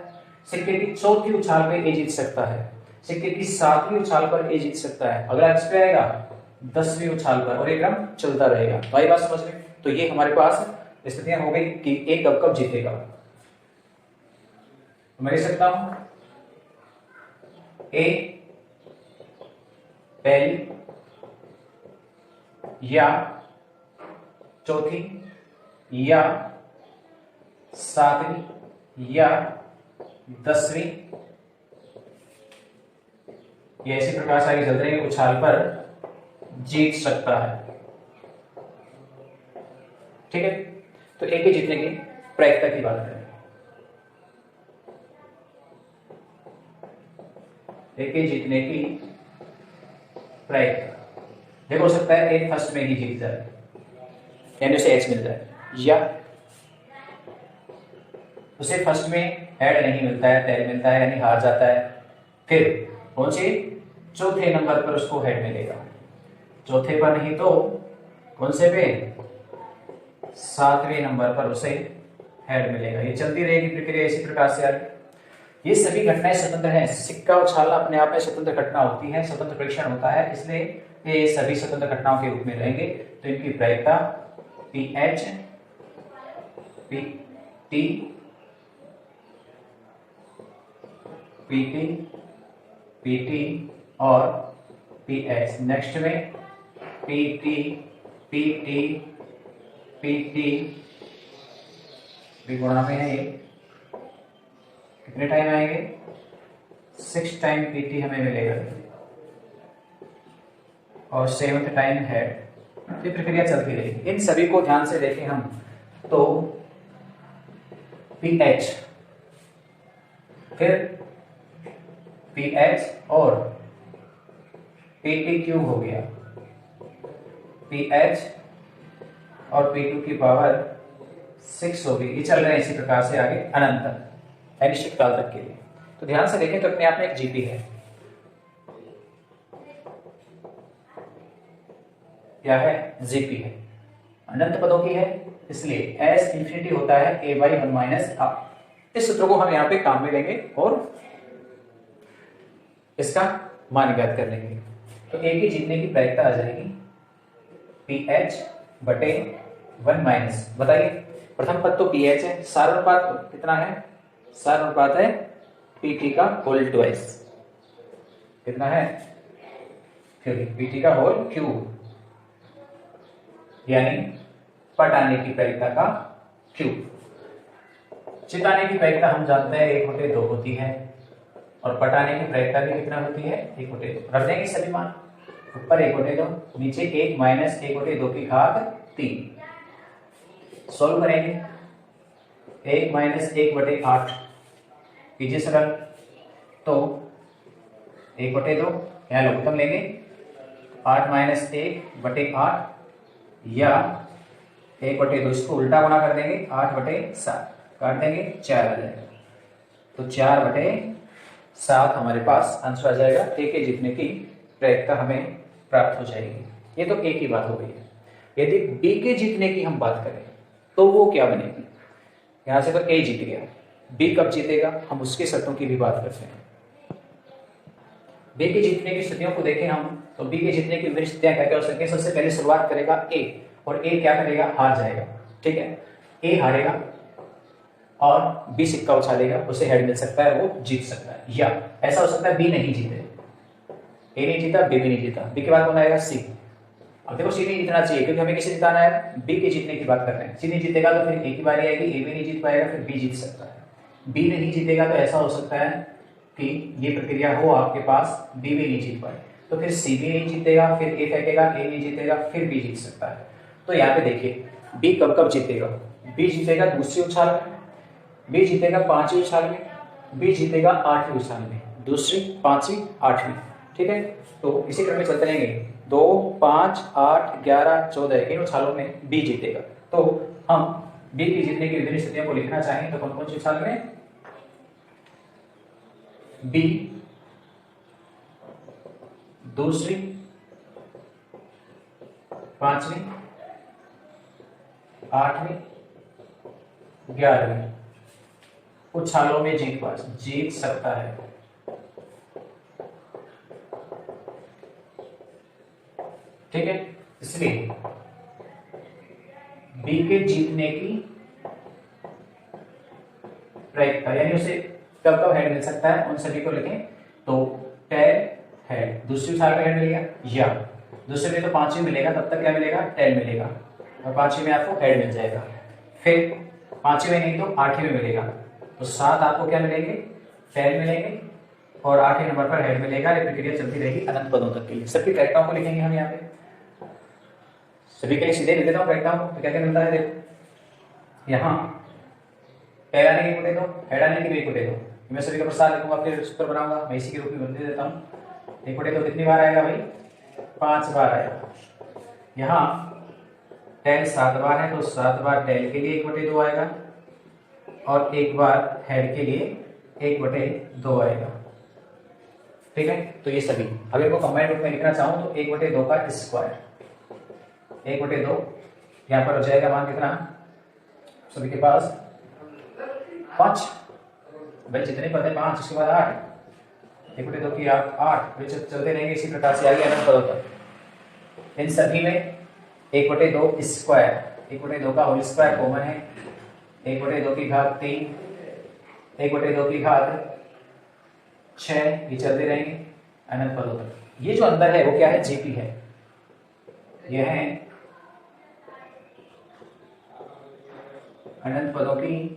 सिक्के की चौथी उछाल पे ए जीत सकता है, सिक्के की 7वीं उछाल पर ए जीत सकता है, अगला किस पे आएगा? 10वीं उछाल पर, और ये क्रम चलता रहेगा। भाई बात समझ में? तो ये हमारे पास स्थितियां हो गई कि ए कब कब जीतेगा। मैं लिख सकता हूं ए पहली या चौथी या 7वीं या 10वीं, ये इसी प्रकार से आगे चलते हैं, उछाल पर जीत सकता है। ठीक है, तो ए के जीतने की प्रायिकता की बात करें। ए के जीतने की प्रायिकता देखो, हो सकता है ए फर्स्ट में ही जीत जाए, यानी उसे एच मिल जाए, या उसे फर्स्ट में हेड नहीं मिलता है, टेल मिलता है, यानी हार जाता है। फिर कौन सी? चौथे नंबर पर उसको हेड मिलेगा, चौथे पर नहीं तो कौन से पे? 7वें नंबर पर उसे हेड मिलेगा। ये चलती रहेगी प्रक्रिया इसी प्रकार से आगे। ये सभी घटनाएं स्वतंत्र हैं, सिक्का उछालना अपने आप में स्वतंत्र घटना होती है, स्वतंत्र परीक्षण होता है, इसलिए ये सभी स्वतंत्र घटनाओं के रूप में रहेंगे। तो इनकी प्रायिकता P H, P T, P T, P T और पी एच। नेक्स्ट में P T, P T, P T गुणा में है, ये कितने टाइम आएंगे? 6 टाइम पी टी हमें मिलेगा, और 7th टाइम है। ये प्रक्रिया चलती रहेगी। इन सभी को ध्यान से देखें हम तो पी एच, फिर पी एच और पी टी क्यूब हो गया, पी एच और पी टू की पावर 6 होगी। ये चल रहे हैं इसी प्रकार से आगे अनंत अनिश्चित काल तक के लिए। तो ध्यान से देखें तो अपने आप में एक जीपी है, क्या है, जीपी है, अनंत पदों की है, इसलिए एस इंफिनिटी होता है a बाई 1 माइनस आर। इस सूत्र को हम यहाँ पे काम में लेंगे और इसका मान ज्ञात कर लेंगे। तो ए की जीतने की प्रायिकता आ जाएगी पी एच बटे 1 माइनस, बताइए प्रथम पद तो पी एच है, सार अनुपात कितना है, सार अनुपात है पी टी का होल ट्वाइस, कितना है, पी टी का होल क्यूब, यानी पट आने की प्रायिकता का क्यूब। चित आने की प्रायिकता हम जानते हैं 1/2 होती है, और पट आने की प्रायिकता भी कितना होती है, 1/2। रख देंगे सभी मान, ऊपर 1/2, नीचे 1 माइनस 1/2 की घात 3। सोल्व करेंगे, 1 माइनस 1/8 कीजिए सरल, तो 1/2 यहाँ लघुत्तम लेंगे, 8 माइनस 1/8 या 1/2, इसको उल्टा गुणा कर देंगे, 8/7 काट देंगे, 4 आ जाएगा, तो 4/7 हमारे पास आंसर आ जाएगा। ए के जीतने की प्रायिकता हमें प्राप्त हो जाएगी। ये तो ए की बात हो गई है। यदि बी के जीतने की हम बात करें तो वो क्या बनेगी, यहां से तो ए जीत गया, बी कब जीतेगा, हम उसकी शर्तों की भी बात करते हैं। बी के जीतने की स्थितियों को देखें हम, तो बी के जीतने की विभिन्न स्थितियां क्या क्या हो सकती है। सबसे पहले शुरुआत करेगा ए, और ए क्या करेगा, हार जाएगा, ठीक है, ए हारेगा और बी सिक्का उछालेगा, उसे हेड मिल सकता है, वो जीत सकता है। या ऐसा हो सकता है बी नहीं जीते, ए नहीं जीता, बी भी नहीं जीता, बी के बाद कौन आएगा, सी। अब देखो सी नहीं जीतना चाहिए क्योंकि हमें किसे जिताना है, बी के जीतने की बात कर रहे हैं। सी नहीं जीतेगा तो फिर ए की बारी आएगी, ए भी नहीं जीत पाएगा, फिर बी जीत सकता है। बी नहीं जीतेगा तो ऐसा हो सकता है कि ये प्रक्रिया हो आपके पास, बी भी नहीं जीत पाए, तो फिर सी भी नहीं जीतेगा, फिर ए फेंकेगा, ए नहीं जीतेगा, फिर बी जीत सकता है। तो यहाँ पे देखिए बी कब कब जीतेगा, बी जीतेगा दूसरी उछाल में, बी जीतेगा पांचवी उछाल में, बी जीतेगा आठवीं उछाल में, दूसरी, पांचवी, आठवीं, ठीक है। तो इसी क्रम में चलते रहेंगे, 2, 5, 8, 11, 14 इन उछालों में बी जीतेगा। तो हम बी की जीतने की विभिन्न स्थितियों को लिखना चाहें तो कौन कौन सी उछाल में, बी दूसरी, पांचवी, आठवीं, 11वीं उछालों में जीत सकता है। ठीक है, इसलिए बी के जीतने की प्रायिकता, यानी उसे कब कब हेड मिल सकता है उन सभी को लिखें। तो टेल हेड, दूसरी उछाल में हेड मिलेगा, या दूसरे में तो पांचवी मिलेगा, तब तक क्या मिलेगा, टेल मिलेगा, और पांचवी में आपको हेड मिल जाएगा। फिर पांचवी में नहीं तो आठवीं में मिलेगा, तो 7 आपको क्या मिलेंगे, टेल मिलेंगे, और 8वें नंबर पर हेड मिलेगा। ये प्रक्रिया चलती रहेगी अनंत पदों तक के लिए। सबकी प्रायिकताओं को लिखेंगे हम यहाँ पे, सभी के लिए सीधे लिख देता हूँ प्रायिकताओं को। तो क्या क्या मिलता है, देखो यहाँ टेल आने की कोटे दो, हेड आने की भी कोटे दो, मैं सभी का प्रसार लिखूंगा, फिर सूत्र बनाऊंगा, मैं इसी के रूप में बदल देता हूँ। एक कोटे तो कितनी बार आएगा भाई, 5 बार आएगा। यहाँ टेल 7 बार है, तो 7 बार टेल के लिए 1/2 आएगा, और 1 बार हेड के लिए 1/2 आएगा। ठीक है, तो ये सभी, अगर इनको कंबाइंड रूप में लिखना चाहूं तो 1/2 का स्क्वायर, 1/2 यहाँ पर हो जाएगा, मान कितना सभी के पास 5, भाई जितने पद है 5, उसके बाद 8, 1/2 की 8, फिर चलते रहेंगे इसी प्रकार से आगे अनंत पदों तक। इन सभी में 1/2 स्क्वायर, 1/2 का होल स्क्वायर कॉमन है, 1/2 की घात 3, 1/2 की घात 6, ये चलते रहेंगे अनंत पदों तक। ये जो अंदर है वो क्या है, जीपी है, ये है अनंत पदों की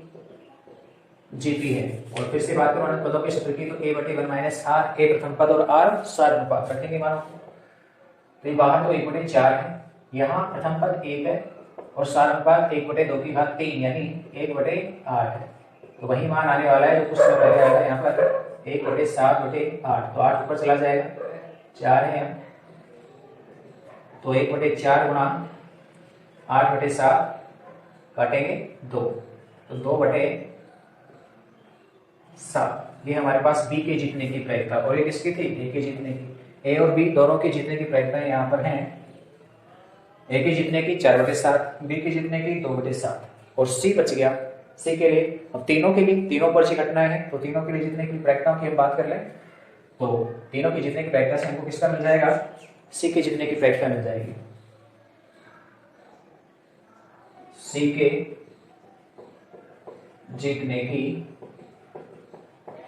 जीपी है। और फिर से बात करो अनंत पदों के सूत्र की, तो a/1 माइनस आर, ए प्रथम पद और आर सार अनुपात रखेंगे मानो। तो ये बाहर तो 1/4 है, यहाँ प्रथम पद 1 है और सार अनुपात 1/2 की घात 3 यानी 1/8 है। तो वही मान आने वाला है जो कुछ समय पहले आएगा, यहाँ पर 1/7/8, तो 8 ऊपर चला जाएगा, 4 है, तो 1/4 गुणा 8/7 काटेंगे 2, तो 2/7, ये हमारे पास बी के जीतने की प्रायिकता। और ये किसकी थी, ए के जीतने की। ए और बी दोनों के जीतने की प्रायिकता यहाँ पर हैं ए की जितने की 4/7, बी की जितने की 2/7 और सी बच गया। सी के लिए अब तीनों के लिए, तीनों पर घटना है तो तीनों के लिए जितने की प्रायिकताओं की हम बात कर लें तो तीनों की जितने की प्रायिकता से हमको किसका मिल जाएगा, सी के जितने की प्रायिकता मिल जाएगी। सी के जीतने की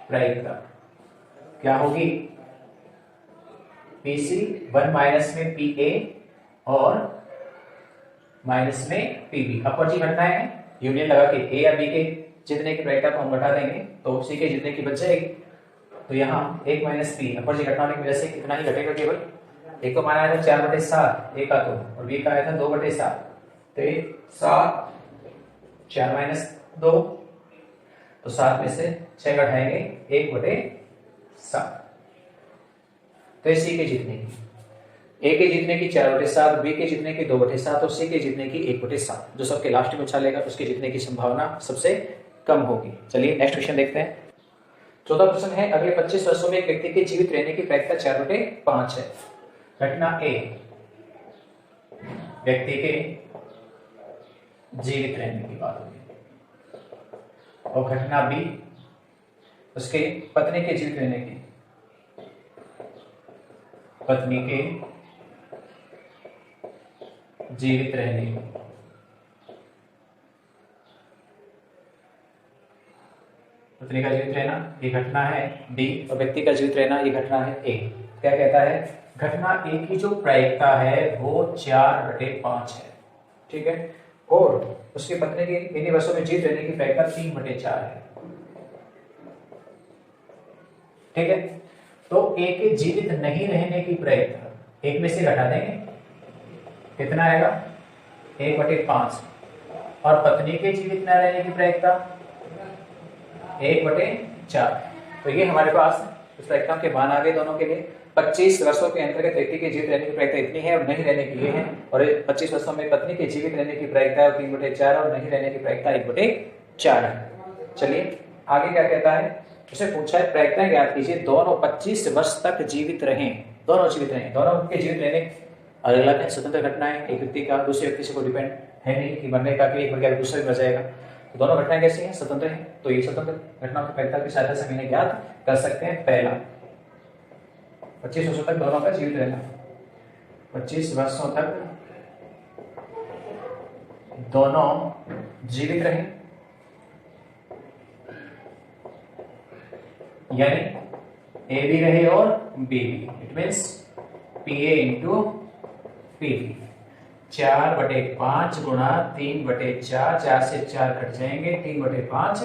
प्रायिकता क्या होगी, पीसी 1 माइनस में पीए और माइनस में पीबी। अपर जी घटना है, यूनियन लगा के ए या बी के जितने की प्रायिकता को हम घटा देंगे तो सी के जितने की बच जाएगी। तो यहाँ 1 माइनस पी अपर जी घटना होने की वजह से कितना ही घटेगा, केवल एक को माना आया था 4/7 ए का तो, और बी का आया था 2/7 तो 7 4 माइनस 2 तो 7 में से 6 घटाएंगे 1/7 तो सी के जितने की, ए के जितने की 4/7, बी के जितने की 2/7 और सी के जितने की 1/7। जो सबके लास्ट में उछालेगा उसके जितने की संभावना सबसे कम होगी। चलिए नेक्स्ट क्वेश्चन देखते हैं। चौथा क्वेश्चन है, अगले 25 वर्षों में एक व्यक्ति के जीवित रहने की प्रायिकता 4/5 है। घटना ए, व्यक्ति के जीवित रहने की बात होगी, और घटना बी उसके पत्नी के जीवित रहने की, पत्नी के जीवित रहने की। पत्नी का जीवित रहना ये घटना है डी, और व्यक्ति का जीवित रहना ये घटना है ए। क्या कहता है, घटना ए की जो प्रायिकता है वो 4/5 है, ठीक है, और उसकी पत्नी की इन्हीं वर्षों में जीवित रहने की प्रायिकता 3/4 है, ठीक है। तो ए के जीवित नहीं रहने की प्रायिकता एक में से घटा देंगे, कितना आएगा 1/5, और पत्नी के जीवित न रहने की प्रायिकता 1/4। तो ये हमारे पास इस प्रायिकता के मान आ गए दोनों के लिए। 25 वर्षों के अंतर्गत व्यक्ति के जीवित रहने की प्रायिकता इतनी है और नहीं रहने की ये है, और 25 वर्षों में पत्नी के जीवित रहने की प्रायिकता 3/4 और नहीं रहने की प्रायिकता 1/4 है। चलिए आगे क्या कहता है, उसे पूछा है प्रायिकता ज्ञात कीजिए, दोनों 25 वर्ष तक जीवित रहें, दोनों जीवित रहें, दोनों के जीवित रहने अलग अलग है, स्वतंत्र घटना है, एक व्यक्ति का दूसरे व्यक्ति से कोई डिपेंड है नहीं कि मरने का कि एक मर गया दूसरा भी मर जाएगा। तो दोनों घटनाएं कैसी हैं, स्वतंत्र हैं। तो ये स्वतंत्र घटनाओं की प्रायिकता की सहायता से हमने ज्ञात कर सकते हैं। पहला 25 वर्षों तक दोनों का जीवित रहना, 25 वर्षों तक दोनों जीवित रहे, यानी ए भी रहे और बी भी, it means P A into P B. 4/5 गुणा 3/4, 4 से 4 कट जाएंगे, 3/5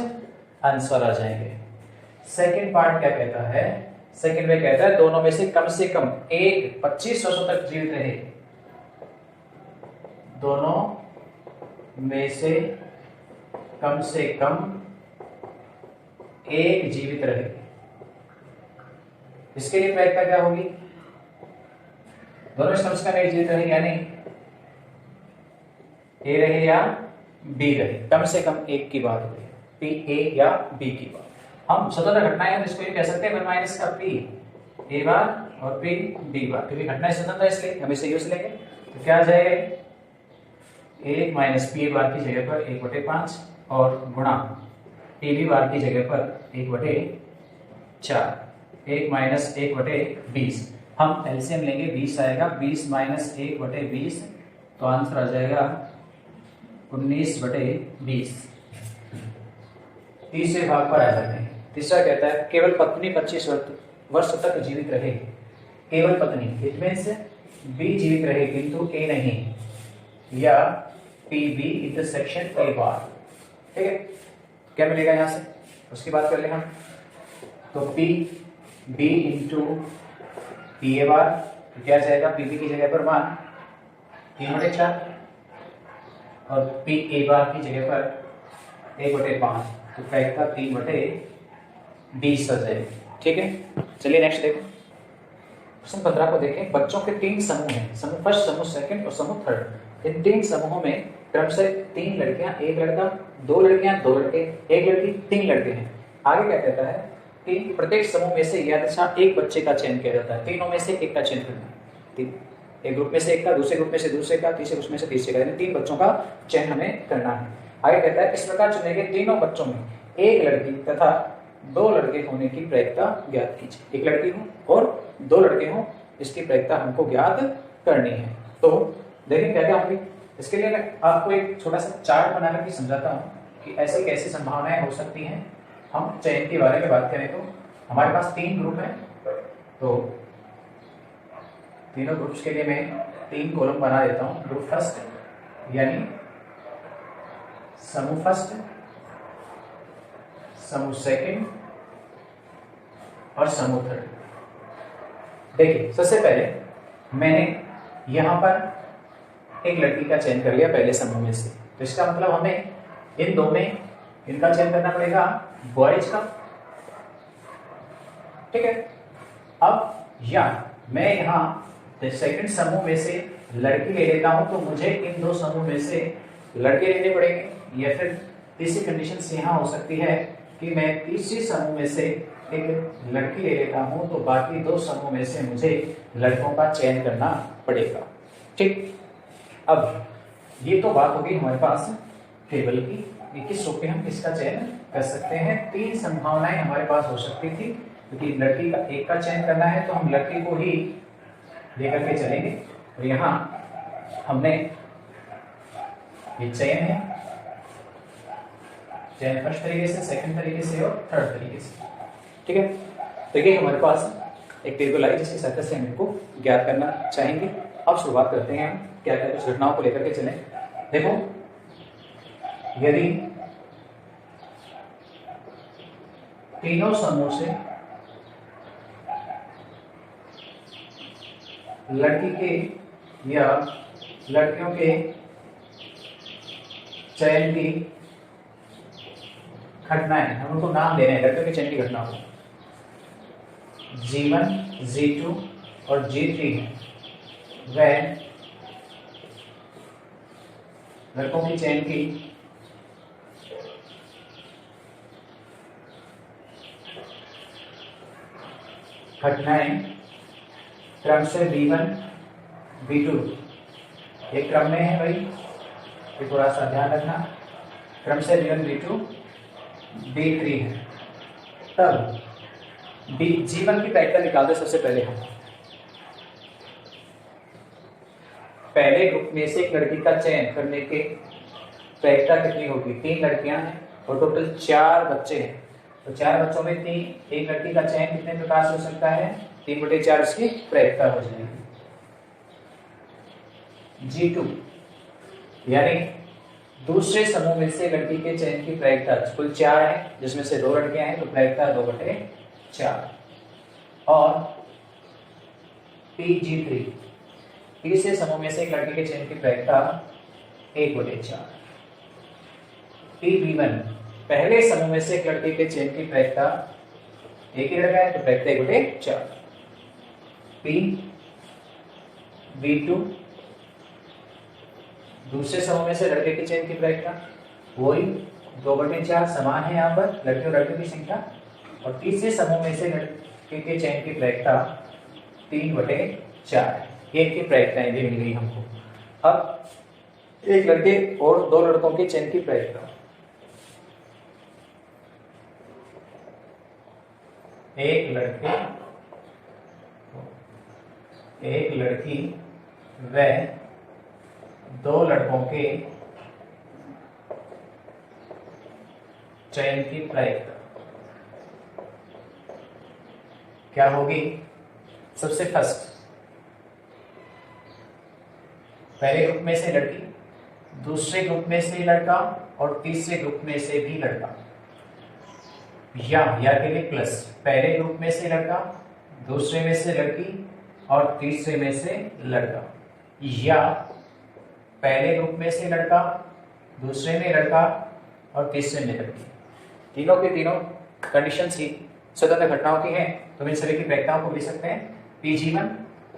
आंसर आ जाएंगे। सेकंड पार्ट क्या कहता है, सेकंड में कहता है दोनों में से कम एक 25 वर्षों तक जीवित रहे, दोनों में से कम एक जीवित रहे। इसके लिए प्रायिकता क्या होगी, दोनों में कम से कम एक जीवित रहे, यानी ए रहे या बी रहे, कम से कम एक की बात हो रही है, पी ए या बी की बात। हम स्वतंत्र घटनाएं हैं तो इसको ये कह सकते हैं 1 माइनस का पी ए बार और पी बी बार, क्योंकि घटनाएं स्वतंत्र है इसलिए हम इसे यूज लेंगे। तो क्या आ जाएगा, 1 माइनस पी ए बार की जगह पर 1/5 और गुणा पी बी बार की जगह पर 1/4, 1 माइनस 1/20। हम एलसीएम लेंगे, 20 आएगा, 20 माइनस 1/20 तो आंसर आ जाएगा 19/20। तीसरे भाग पर आ जाते हैं। तीसरा कहता है केवल पत्नी 25 वर्ष तक जीवित रहे, केवल पत्नी, इट मीन्स बी जीवित रहे किंतु ए नहीं, या पी बी इंटरसेक्शन ए बार, ठीक है। क्या मिलेगा यहां से, उसकी बात कर ले हम। तो P B into P A bar, तो क्या जाएगा, पी बी की जगह पर मान 3/4 और पी ए बार की जगह पर 1/5, तो प्रायिकता 3/20 आ जाएगी, ठीक है। चलिए नेक्स्ट देखो, क्वेश्चन 15 को देखें। बच्चों के 3 समूह हैं, समूह फर्स्ट, समूह सेकंड और समूह थर्ड। इन 3 समूहों में क्रमशः 3 लड़कियां, 1 लड़का, 2 लड़कियां, 2 लड़के, 1 लड़की, 3 लड़के हैं। आगे क्या कहता है कि प्रत्येक समूह में से यदृच्छा एक बच्चे का चयन किया जाता है, तीनों में से एक का चयन करना है। एक ग्रुप में से एक का, दूसरे ग्रुप में से दूसरे का, तीसरे ग्रुप में से तीसरे का, यानी 3 बच्चों का चयन हमें करना है। आगे कहता है इस प्रकार चुने गए तीनों बच्चों में एक लड़की तथा 2 लड़के होने की प्रायिकता ज्ञात कीजिए। एक लड़की हो और 2 लड़के हो, इसकी प्रायिकता हमको ज्ञात करनी है। तो देखिए क्या क्या होगी। इसके लिए मैं आपको एक छोटा सा चार्ट बना करके समझाता हूँ कि ऐसी कैसी संभावनाएं हो सकती हैं। हम चयन के बारे में बात करें तो हमारे पास 3 ग्रुप हैं, तो तीनों ग्रुप्स के लिए मैं 3 कॉलम बना देता हूँ। ग्रुप फर्स्ट यानी समूह फर्स्ट, समूह सेकंड और समूह थर्ड। देखिए सबसे पहले मैंने यहां पर एक लड़की का चयन कर लिया पहले समूह में से, तो इसका मतलब हमें इन 2 में इनका चयन करना पड़ेगा बॉयज का, ठीक है। अब या मैं यहां सेकंड समूह में से लड़की ले लेता हूं, तो मुझे इन 2 समूह में से लड़के लेने पड़ेंगे, या फिर तीसरी कंडीशन यहां हो सकती है कि मैं तीसरी समूह में से एक लड़की ले लेता हूं, तो बाकी 2 समूह में से मुझे लड़कों का चयन करना पड़ेगा, ठीक। अब ये तो बात होगी हमारे पास टेबल की, किस रूप में हम इसका चयन कर सकते हैं। 3 संभावनाएं हमारे पास हो सकती थी, क्योंकि लड़की का एक का चयन करना है तो हम लड़की को ही लेकर के चलेंगे। और यहाँ हमने ये चयन है, चयन फर्स्ट तरीके से, सेकंड तरीके से और थर्ड तरीके से, ठीक है। तो ये हमारे पास एक टेबल आई जिसकी सहायता से हम इनको ज्ञात करना चाहेंगे। अब शुरुआत करते हैं हम क्या क्या कुछ घटनाओं को लेकर के चलें। देखो यदि तीनों समूह से लड़की के या लड़कियों के चयन की घटनाएं, हम उनको नाम दे रहे हैं लड़कियों के चयन की घटना को, G1, G2 और G3 है, वह लड़कों की चयन की घटनाएं क्रम से B1, B2 एक क्रम में है भाई, ये थोड़ा सा ध्यान रखना, क्रम से B1, B2, B3 है। तब G1 की प्रायिकता निकाल दे। सबसे पहले हम पहले ग्रुप में से एक लड़की का चयन करने के प्रायिकता कितनी होगी। 3 लड़कियां हैं और टोटल 4 बच्चे हैं, तो 4 बच्चों में एक लड़की का चयन कितने प्रकार से हो सकता है, 3/4 इसकी प्रायिकता हो जाएगी। G2 यानी दूसरे समूह में से लड़की के चयन की प्रायिकता कुल 4 है, जिसमें से 2 लड़कियां हैं, तो प्रायिकता 2/4। और G3 तीसरे समूह में से एक लड़की के चयन की प्रायिकता 1/4। B1 पहले समूह में से एक लड़की के चयन की प्रायिकता एक ही लड़का है, तो प्रायिकता 1/4। B2 दूसरे समूह में से लड़के के चयन की प्रायिकता वही 2/4 समान है यहाँ पर लड़के और लड़कियों की संख्या। और तीसरे समूह में से लड़के के चयन की प्रायिकता 3/4 है। ये की प्रायिकताएं भी मिल गई हमको। अब एक लड़के और 2 लड़कों के चयन की प्रायिकता, एक लड़के एक लड़की व 2 लड़कों के चयन की प्रायिकता क्या होगी। सबसे फर्स्ट पहले ग्रुप में से लड़की, दूसरे ग्रुप में से लड़का और तीसरे ग्रुप में से भी लड़का, या के लिए प्लस पहले ग्रुप में से लड़का, दूसरे में से लड़की और तीसरे में से लड़का, या पहले ग्रुप में से लड़का, दूसरे में लड़का और तीसरे में लड़की। तीनों के तीनों कंडीशंस ही स्वतंत्र घटनाओं की हैं, तो इन सभी की प्रायिकताओं को लिख सकते हैं। Pg1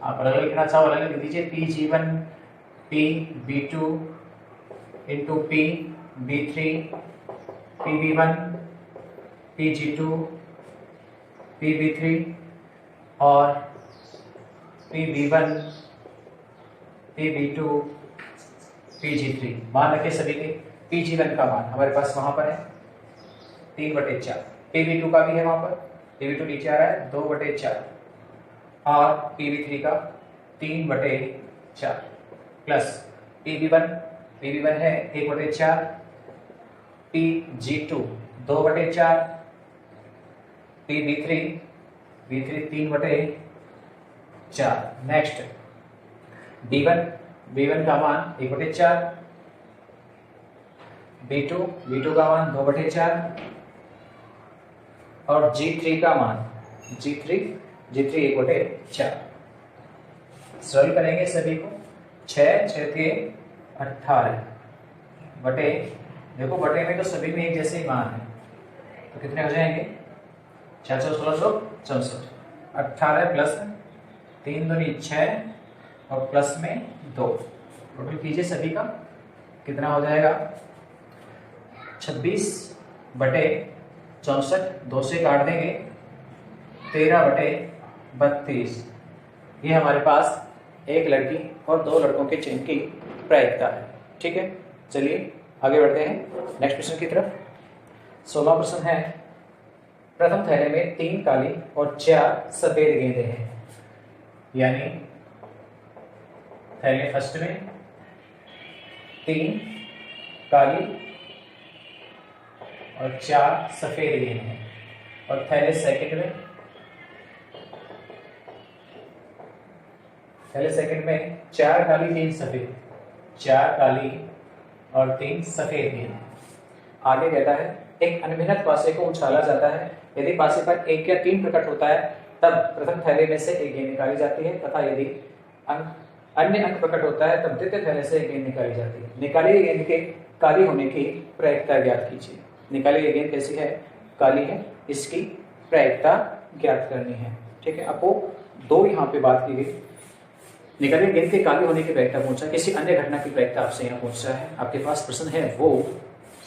आप अलग अलग लिखना चाहो अलग लिख दीजिए, Pg1 Pb2 into Pb3 Pb1 Pg2 Pb3 और Pb1 PB2 PG3 मान रखे सभी के। PG1 का मान हमारे पास वहां पर है 3/4, PB2 का भी है वहां पर, PB2 नीचे आ रहा है 2/4 और PB3 का 3/4 प्लस PB1 है 1/4, PG2 2/4, PB3 3/4। नेक्स्ट B1 का मान 1/4, B2 का मान 2/4 और G3 का मान G3 1/4। सरल करेंगे सभी को। 6 के 18 बटे, देखो बटे में तो सभी में एक जैसे ही मान है, तो कितने हो जाएंगे 6 4 16 64, 18 प्लस 3 दूनी 6 और प्लस में 2, टोटल कीजिए सभी का, कितना हो जाएगा 26/64, 2 से काट देंगे 13/32। ये हमारे पास एक लड़की और 2 लड़कों के चेन की प्रायिकता है। ठीक है, चलिए आगे बढ़ते हैं नेक्स्ट प्रश्न की तरफ। 16वां प्रश्न है, प्रथम थैले में 3 काली और 4 सफेद गेंदें हैं, यानी थैले फर्स्ट में 3 काली और 4 सफेद गेंद हैं और थैले सेकंड में 4 काली 3 सफेद, 4 काली और 3 सफेद गेंद। आगे कहता है एक अनभिन्नत पासे को उछाला जाता है, यदि पासे पर 1 या 3 प्रकट होता है तब प्रथम थैले में से एक गेंद निकाली जाती है, तथा यदि अन्य अंक प्रकट होता है तब द्वितीय थैले से एक गेंद निकाली जाती है। निकाली गई गेंद के काली होने की प्रायिकता ज्ञात कीजिए। निकाली गई गेंद कैसी है, काली है, इसकी प्रायिकता ज्ञात करनी है। ठीक है, आपको 2 यहाँ पे बात की गई, निकाली गई गेंद के काली होने की प्रायिकता पूछा, किसी अन्य घटना की प्रायिकता आपसे यहाँ पूछ रहा है। आपके पास प्रश्न है वो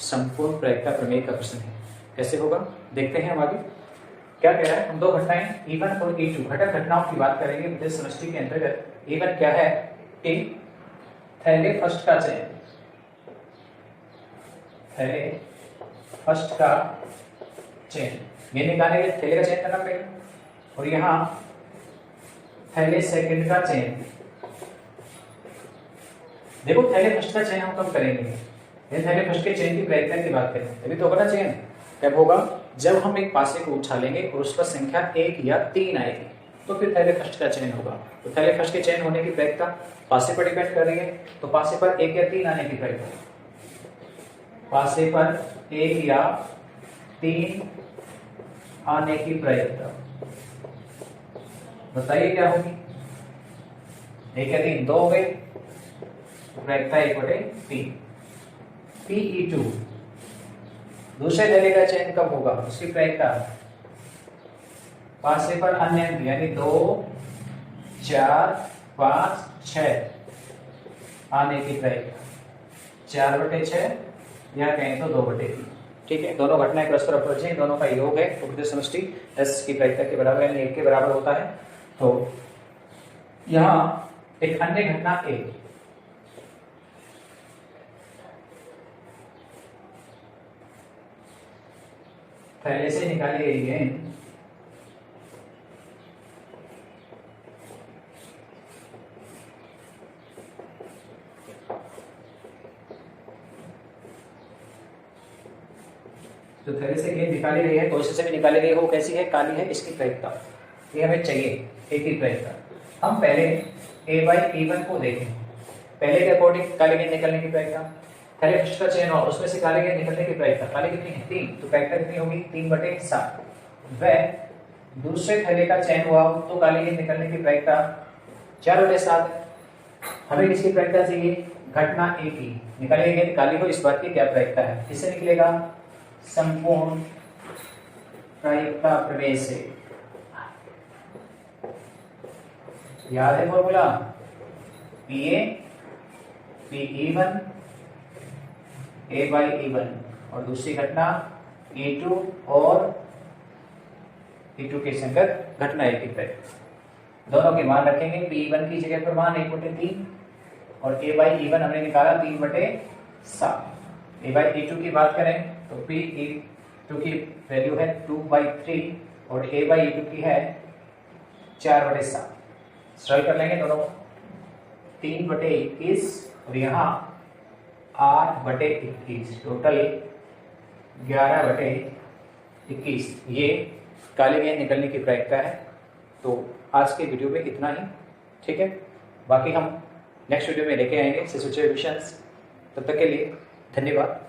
संपूर्ण प्रायिकता प्रमेय का प्रश्न है, कैसे होगा देखते हैं हम आगे क्या कह रहा है। हम 2 घटनाएं E1 और E2 घटक घटनाओं की बात करेंगे विद्युत समष्टि के अंतर्गत। E1 क्या है कि थैले फर्स्ट का चयन, थैले फर्स्ट का चयन, ये निकालने के लिए थैले का चयन करना पड़ेगा, और यहाँ थैले सेकंड का चयन। देखो थैले फर्स्ट का चयन हम कब करेंगे, थैले फर्स्ट के चयन की प्रायिकता की बात करें, अभी तो होगा चयन कब होगा, जब हम एक पासे को उछालेंगे और उस पर संख्या 1 या 3 आएगी तो फिर थैले फर्स्ट का चयन होगा। तो थैले फर्स्ट के चयन होने की प्रायिकता पासे पर डिपेंड कर रही है, तो पासे पर 1 या 3 आने की प्रायिकता, पासे पर 1 या 3 आने की प्रायिकता बताइए क्या होगी। 1 या 3 2 हो गए, प्रायिकता 1/3। PE2 दूसरे थैले का चयन कब होगा, उसकी प्रायिकता पासे पर अन्य अंक यानी 2 4 5 6 आने की प्रायिकता 4/6 या कहें तो 2/3। ठीक है, दोनों घटनाएं परस्पर अपवर्ज्य हैं, दोनों का योग है तो विद्युत समष्टि S की प्रायिकता के बराबर यानी 1 के बराबर होता है। तो यहाँ एक अन्य घटना A, थैले से निकाली गई गेंद जो थैले से गेंद निकाली गई है, कोई से भी निकाली गई हो, कैसी है, काली है, इसकी प्रायिकता ये हमें चाहिए, एक ही प्रायिकता। हम पहले A/E1 को देखें, पहले के अकॉर्डिंग काली गेंद निकलने की प्रायिकता, थैले फर्स्ट का चयन और उसमें से काली गेंद निकलने की प्रायिकता, काली कितनी है 3, तो प्रायिकता कितनी होगी 3/7। वह दूसरे थैले का चयन हुआ तो काली गेंद निकलने की प्रायिकता 4/7। हमें किसकी प्रायिकता चाहिए, घटना A की, निकाली गई गेंद काली हो, इस बात की क्या प्रायिकता है, किससे निकलेगा, संपूर्ण प्रायिकता प्रमेय से। याद है फॉर्मूला, PA PE1 A/E1 और दूसरी घटना E2 और E2 के संगत घटना A की प्रायिकता। दोनों के मान रखेंगे, P1 की जगह पर मान 1/3 और A/E1 हमने निकाला 3/7। A/E2 की बात करें तो P/E2 की वैल्यू है 2/3 और A/E2 की है 4/7। सॉल्व कर लेंगे दोनों, 3/21 और यहाँ 8/21, टोटल 11/21। ये काली गेंद निकलने की प्रायिकता है। तो आज के वीडियो में इतना ही, ठीक है। बाकी हम नेक्स्ट वीडियो में लेके आएंगे सिचुएशंस। तब तक के लिए धन्यवाद।